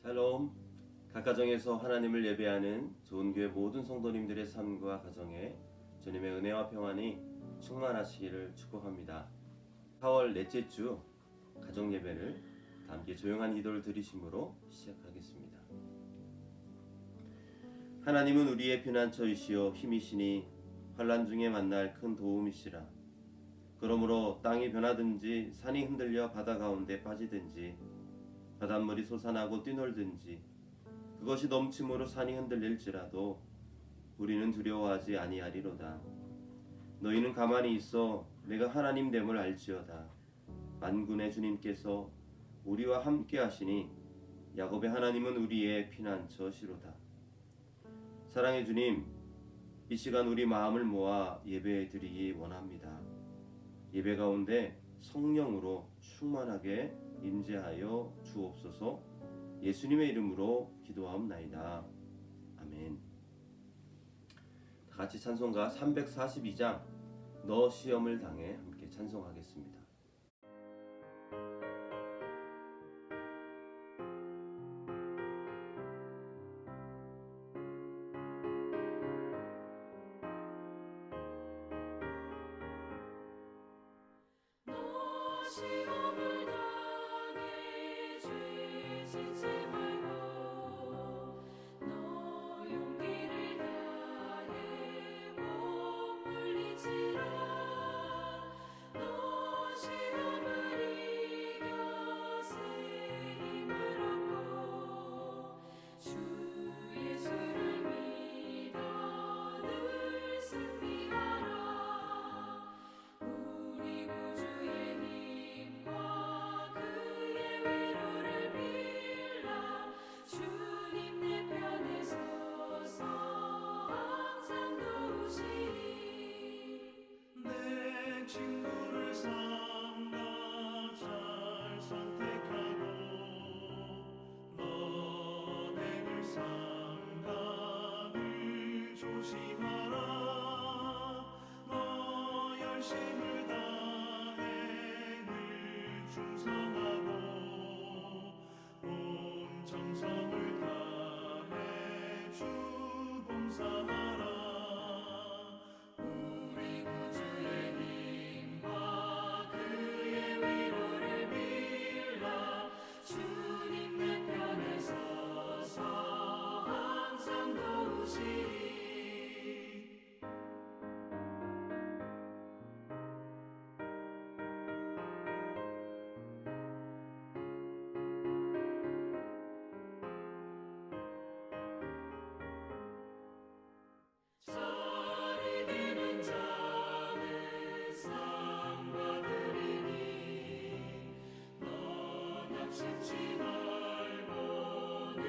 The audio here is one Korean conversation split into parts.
샬롬. 각 가정에서 하나님을 예배하는 좋은교회 모든 성도님들의 삶과 가정에 주님의 은혜와 평안이 충만하시기를 축복합니다. 4월 넷째 주 가정 예배를 함께 조용한 기도를 드리심으로 시작하겠습니다. 하나님은 우리의 피난처이시요 힘이시니 환난 중에 만날 큰 도움이시라. 그러므로 땅이 변하든지 산이 흔들려 바다 가운데 빠지든지 바닷물이 솟아나고 뛰놀든지 그것이 넘침으로 산이 흔들릴지라도 우리는 두려워하지 아니하리로다. 너희는 가만히 있어 내가 하나님 됨을 알지어다. 만군의 주님께서 우리와 함께 하시니 야곱의 하나님은 우리의 피난처시로다. 사랑의 주님, 이 시간 우리 마음을 모아 예배에 드리기 원합니다. 예배 가운데 성령으로 충만하게 임재하여 주옵소서. 예수님의 이름으로 기도하옵나이다. 아멘. 다 같이 찬송가 342장 너 시험을 당해 함께 찬송하겠습니다. 시험을 당해 죄 짓지 말고 너 용기를 다해 못 물리치라. 너 시험을 이겨 새 힘을 얻고 주 예수를 믿어 늘 승리하라. 우리 구주의 힘과 그의 위로를 빌라. 주님 내 편에 서서 항상 도우시리. 내 친구를 삼가 잘 선택하고 너를 삼가 늘 조심하라. 너 열심을 다해 늘 충성하고 온 정성을 다해 주 봉사하라. 우리 구주의 힘과 그의 위로를 빌라. 주님 내 편에 서서 항상 도우시리. 잘 이기는 자는 상 받으리니 너 낙심치 말고 늘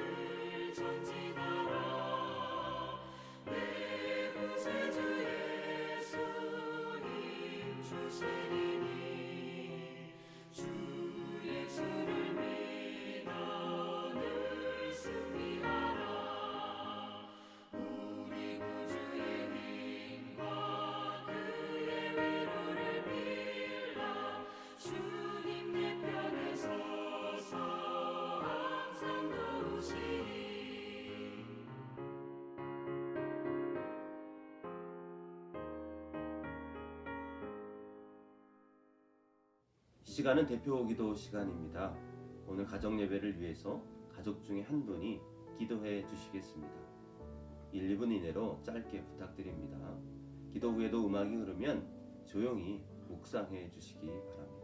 전진하라. 내 구세주 예수 힘 주시리니 주 예수를 믿어 늘 승리하라. 우리 구주의 힘과 그의 위로를 빌라. 주님 내 편에 서서 항상 도우시리. 이 시간은 대표 기도 시간입니다. 오늘 가정 예배를 위해서 가족 중에 한 분이 기도해 주시겠습니다. 1, 2분 이내로 짧게 부탁드립니다. 기도 후에도 음악이 흐르면 조용히 묵상해 주시기 바랍니다.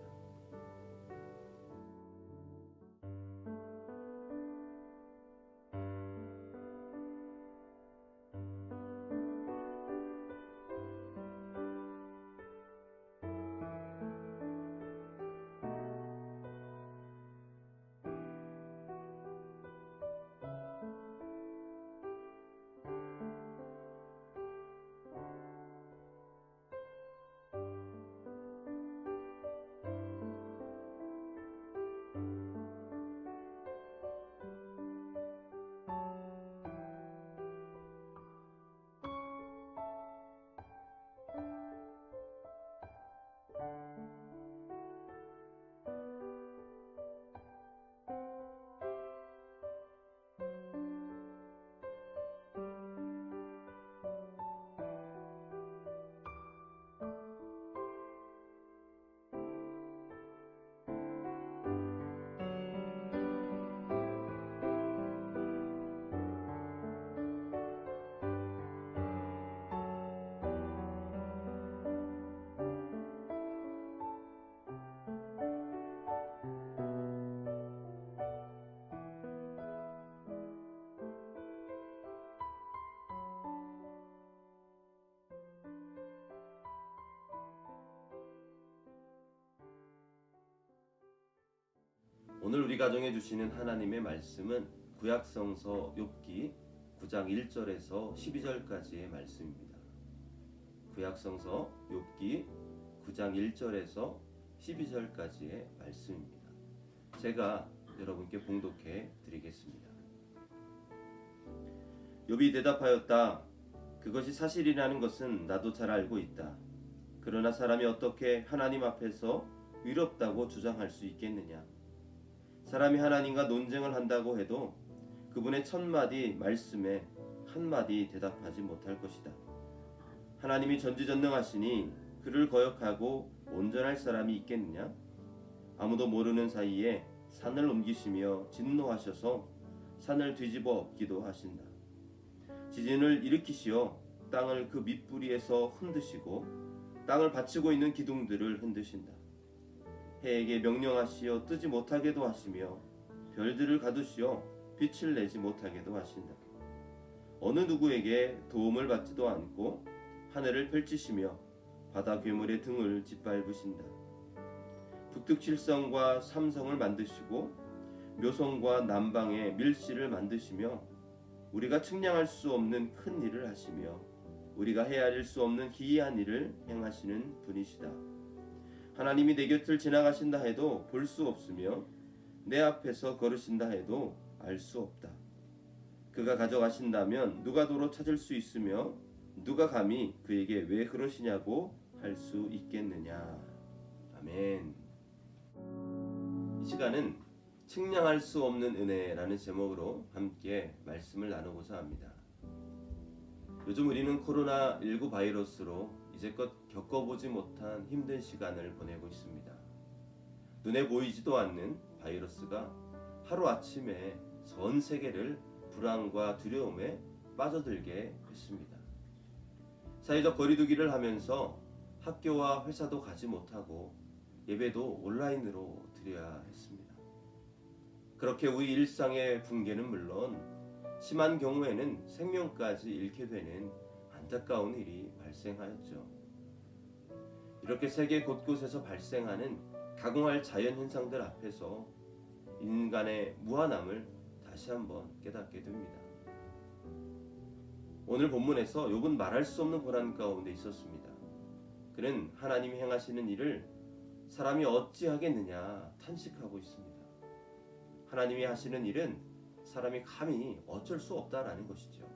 오늘 우리 가정에 주시는 하나님의 말씀은 구약성서 욥기 9장 1절에서 12절까지의 말씀입니다. 구약성서 욥기 9장 1절에서 12절까지의 말씀입니다. 제가 여러분께 봉독해 드리겠습니다. 욥이 대답하였다. 그것이 사실이라는 것은 나도 잘 알고 있다. 그러나 사람이 어떻게 하나님 앞에서 의롭다고 주장할 수 있겠느냐? 사람이 하나님과 논쟁을 한다고 해도 그분의 1000마디 말씀에 한마디 대답하지 못할 것이다. 하나님이 전지전능하시니 그를 거역하고 온전할 사람이 있겠느냐? 아무도 모르는 사이에 산을 옮기시며 진노하셔서 산을 뒤집어 엎기도 하신다. 지진을 일으키시어 땅을 그 밑부리에서 흔드시고 땅을 받치고 있는 기둥들을 흔드신다. 해에게 명령하시어 뜨지 못하게도 하시며 별들을 가두시어 빛을 내지 못하게도 하신다. 어느 누구에게 도움을 받지도 않고 하늘을 펼치시며 바다 괴물의 등을 짓밟으신다. 북두칠성과 삼성을 만드시고 묘성과 남방의 밀실을 만드시며 우리가 측량할 수 없는 큰 일을 하시며 우리가 헤아릴 수 없는 기이한 일을 행하시는 분이시다. 하나님이 내 곁을 지나가신다 해도 볼 수 없으며 내 앞에서 걸으신다 해도 알 수 없다. 그가 가져가신다면 누가 도로 찾을 수 있으며 누가 감히 그에게 왜 그러시냐고 할 수 있겠느냐. 아멘. 이 시간은 측량할 수 없는 은혜라는 제목으로 함께 말씀을 나누고자 합니다. 요즘 우리는 코로나19 바이러스로 이제껏 겪어보지 못한 힘든 시간을 보내고 있습니다. 눈에 보이지도 않는 바이러스가 하루아침에 전 세계를 불안과 두려움에 빠져들게 했습니다. 사회적 거리두기를 하면서 학교와 회사도 가지 못하고 예배도 온라인으로 드려야 했습니다. 그렇게 우리 일상의 붕괴는 물론 심한 경우에는 생명까지 잃게 되는 안타까운 일이 발생하였죠. 이렇게 세계 곳곳에서 발생하는 가공할 자연현상들 앞에서 인간의 무한함을 다시 한번 깨닫게 됩니다. 오늘 본문에서 욥은 말할 수 없는 고난 가운데 있었습니다. 그는 하나님이 행하시는 일을 사람이 어찌하겠느냐 탄식하고 있습니다. 하나님이 하시는 일은 사람이 감히 어쩔 수 없다라는 것이죠.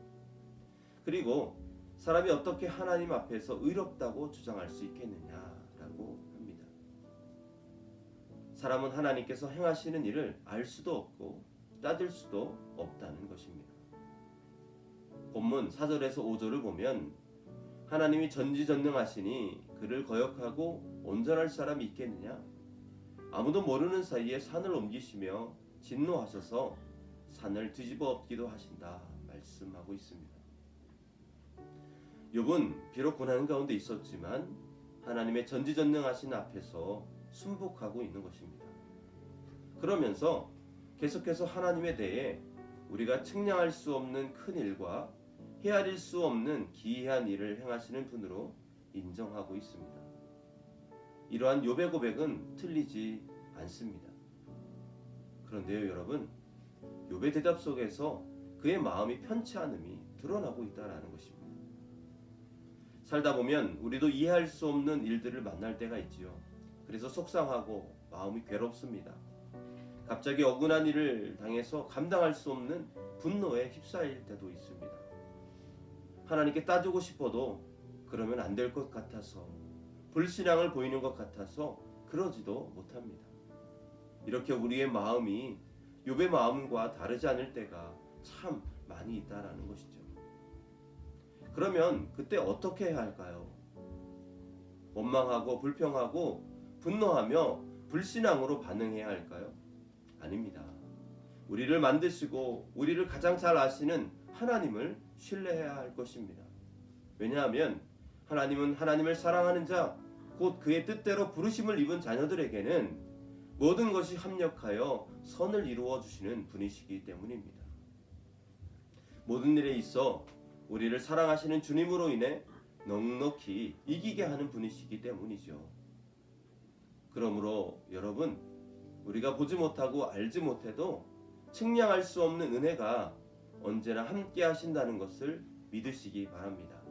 그리고 사람이 어떻게 하나님 앞에서 의롭다고 주장할 수 있겠느냐라고 합니다. 사람은 하나님께서 행하시는 일을 알 수도 없고 따질 수도 없다는 것입니다. 본문 4절에서 5절을 보면 하나님이 전지전능하시니 그를 거역하고 온전할 사람이 있겠느냐? 아무도 모르는 사이에 산을 옮기시며 진노하셔서 산을 뒤집어 엎기도 하신다 말씀하고 있습니다. 욥은 비록 고난 가운데 있었지만 하나님의 전지전능하신 앞에서 순복하고 있는 것입니다. 그러면서 계속해서 하나님에 대해 우리가 측량할 수 없는 큰 일과 헤아릴 수 없는 기이한 일을 행하시는 분으로 인정하고 있습니다. 이러한 욥의 고백은 틀리지 않습니다. 그런데요, 여러분, 욥의 대답 속에서 그의 마음이 편치 않음이 드러나고 있다는 것입니다. 살다 보면 우리도 이해할 수 없는 일들을 만날 때가 있지요. 그래서 속상하고 마음이 괴롭습니다. 갑자기 억울한 일을 당해서 감당할 수 없는 분노에 휩싸일 때도 있습니다. 하나님께 따지고 싶어도 그러면 안 될 것 같아서, 불신앙을 보이는 것 같아서 그러지도 못합니다. 이렇게 우리의 마음이 욥의 마음과 다르지 않을 때가 참 많이 있다라는 것이죠. 그러면 그때 어떻게 해야 할까요? 원망하고 불평하고 분노하며 불신앙으로 반응해야 할까요? 아닙니다. 우리를 만드시고 우리를 가장 잘 아시는 하나님을 신뢰해야 할 것입니다. 왜냐하면 하나님은 하나님을 사랑하는 자, 곧 그의 뜻대로 부르심을 입은 자녀들에게는 모든 것이 합력하여 선을 이루어 주시는 분이시기 때문입니다. 모든 일에 있어 우리를 사랑하시는 주님으로 인해 넉넉히 이기게 하는 분이시기 때문이죠. 그러므로 여러분, 우리가 보지 못하고 알지 못해도 측량할 수 없는 은혜가 언제나 함께 하신다는 것을 믿으시기 바랍니다.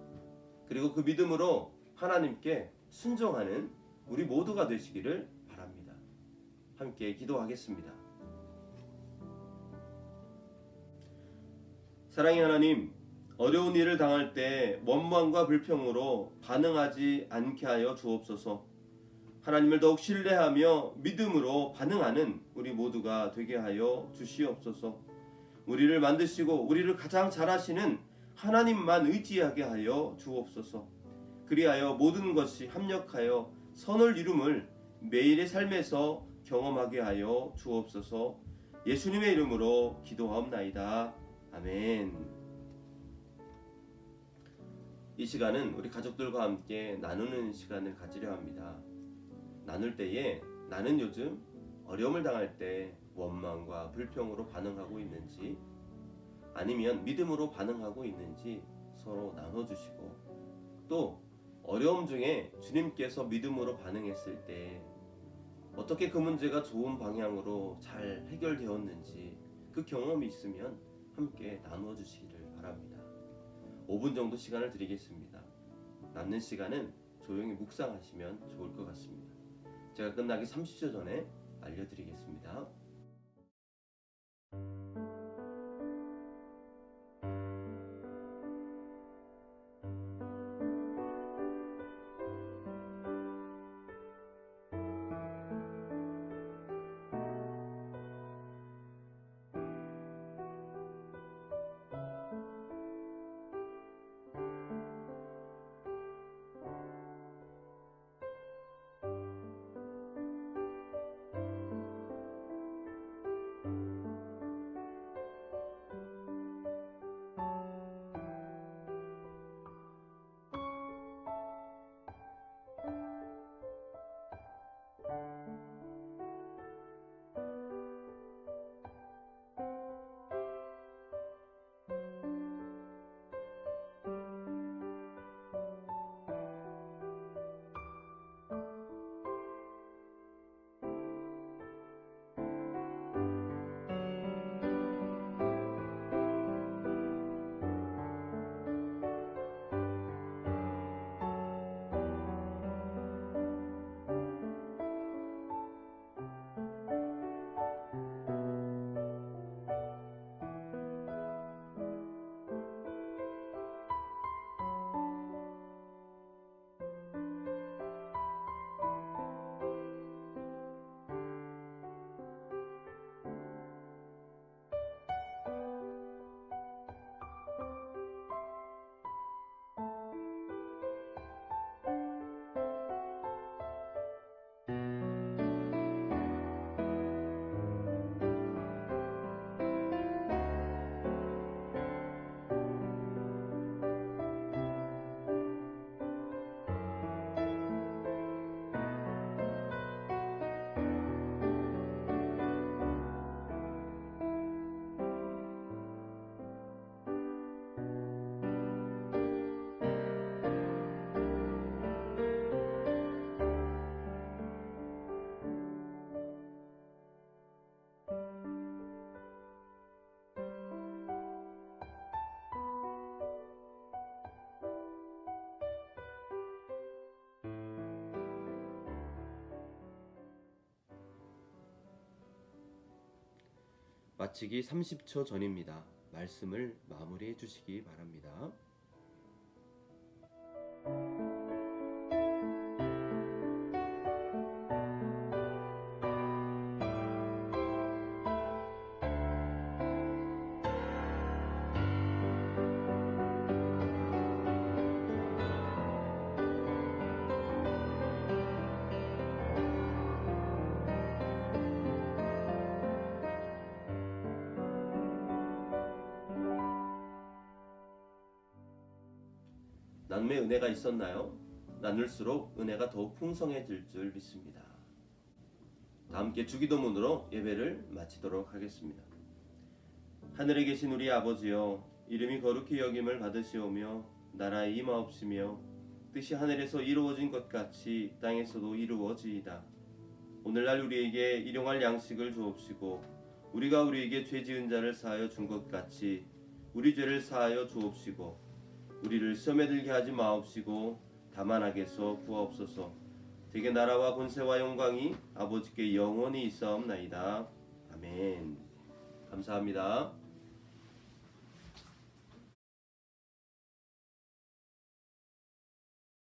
그리고 그 믿음으로 하나님께 순종하는 우리 모두가 되시기를 바랍니다. 함께 기도하겠습니다. 사랑의 하나님, 어려운 일을 당할 때 원망과 불평으로 반응하지 않게 하여 주옵소서. 하나님을 더욱 신뢰하며 믿음으로 반응하는 우리 모두가 되게 하여 주시옵소서. 우리를 만드시고 우리를 가장 잘하시는 하나님만 의지하게 하여 주옵소서. 그리하여 모든 것이 합력하여 선을 이룸을 매일의 삶에서 경험하게 하여 주옵소서. 예수님의 이름으로 기도하옵나이다. 아멘. 이 시간은 우리 가족들과 함께 나누는 시간을 가지려 합니다. 나눌 때에 나는 요즘 어려움을 당할 때 원망과 불평으로 반응하고 있는지, 아니면 믿음으로 반응하고 있는지 서로 나눠주시고, 또 어려움 중에 주님께서 믿음으로 반응했을 때 어떻게 그 문제가 좋은 방향으로 잘 해결되었는지 그 경험이 있으면 함께 나누어 주시기를 바랍니다. 5분 정도 시간을 드리겠습니다. 남는 시간은 조용히 묵상하시면 좋을 것 같습니다. 제가 끝나기 30초 전에 알려드리겠습니다. 마치기 30초 전입니다. 말씀을 마무리해 주시기 바랍니다. 나눔의 은혜가 있었나요? 나눌수록 은혜가 더욱 풍성해질 줄 믿습니다. 다 함께 주기도문으로 예배를 마치도록 하겠습니다. 하늘에 계신 우리 아버지여, 이름이 거룩히 여김을 받으시오며 나라의 임하옵시며 뜻이 하늘에서 이루어진 것 같이 땅에서도 이루어지이다. 오늘날 우리에게 일용할 양식을 주옵시고 우리가 우리에게 죄 지은 자를 사하여 준 것 같이 우리 죄를 사하여 주옵시고 우리를 시험에 들게 하지 마옵시고 다만 악에서 구하옵소서. 되게 나라와 권세와 영광이 아버지께 영원히 있사옵나이다. 아멘. 감사합니다.